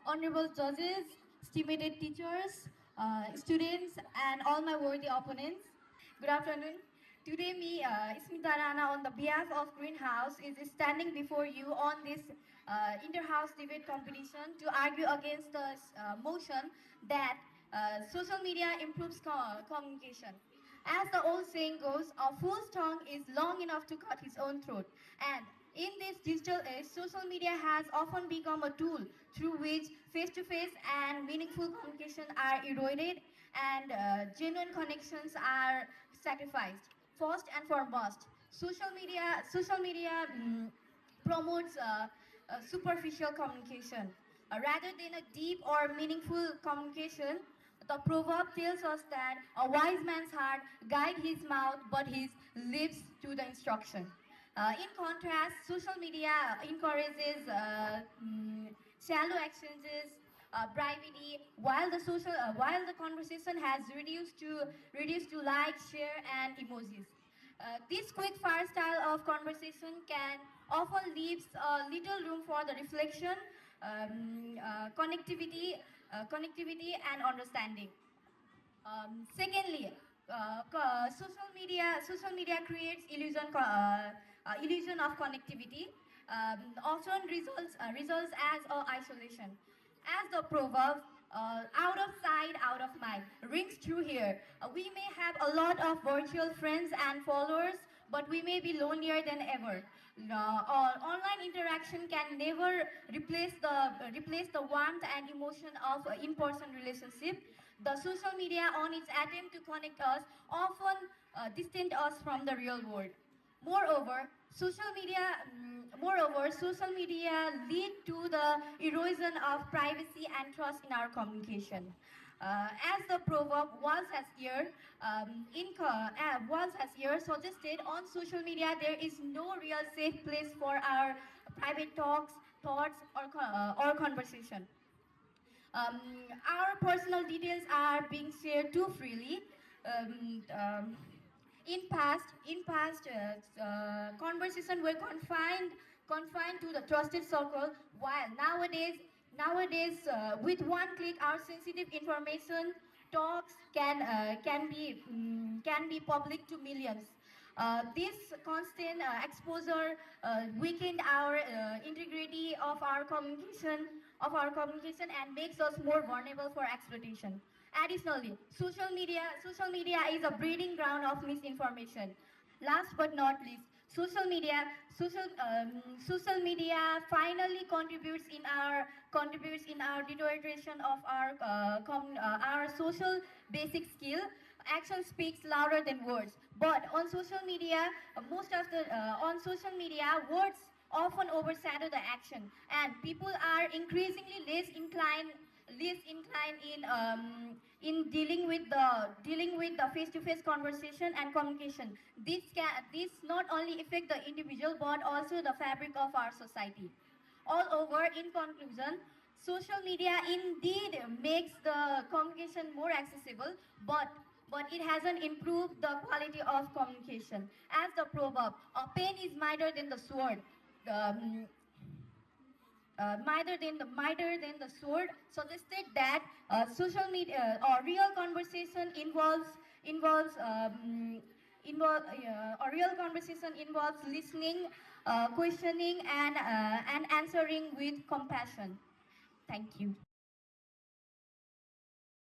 honorable judges, estimated teachers, students, and all my worthy opponents. Good afternoon. Today, me, Smita Rana, on the behalf of Greenhouse, is standing before you on this inter-house debate competition to argue against the motion that social media improves communication. As the old saying goes, a fool's tongue is long enough to cut his own throat. And in this digital age, social media has often become a tool through which face-to-face and meaningful communication are eroded and genuine connections are sacrificed. First and foremost, social media promotes superficial communication. Rather than a deep or meaningful communication, the proverb tells us that a wise man's heart guides his mouth, but his lips to the instruction. In contrast, social media encourages shallow exchanges, brevity, while the conversation has reduced to like, share, and emojis. This quick fire style of conversation can often leaves little room for the reflection, connectivity, and understanding. Secondly, social media creates illusion of connectivity, often results as isolation. As the proverb, out of sight, out of mind, rings true here. We may have a lot of virtual friends and followers, but we may be lonelier than ever. Online interaction can never replace the warmth and emotion of in-person relationship. The social media, on its attempt to connect us, often distant us from the real world. Moreover, social media lead to the erosion of privacy and trust in our communication. As the proverb once has here suggested, on social media there is no real safe place for our private talks, thoughts, or conversation. Um, our personal details are being shared too freely. Um, um, in past, conversation were confined to the trusted circle, while nowadays, with one click, our sensitive information talks can be public to millions. This constant exposure weakened our integrity of our communication and makes us more vulnerable for exploitation. Additionally, social media is a breeding ground of misinformation. Last but not least, social media finally contributes in our deterioration of our social basic skill. Action speaks louder than words. But on social media, words often overshadow the action, and people are increasingly less inclined in dealing with the face-to-face conversation and communication. This not only affect the individual but also the fabric of our society. All over, in conclusion, social media indeed makes the communication more accessible, but it hasn't improved the quality of communication. As the proverb, a pen is mightier than the sword. Um, Mightier than the sword suggested that social media or real conversation involves listening, questioning, and answering with compassion. Thank you.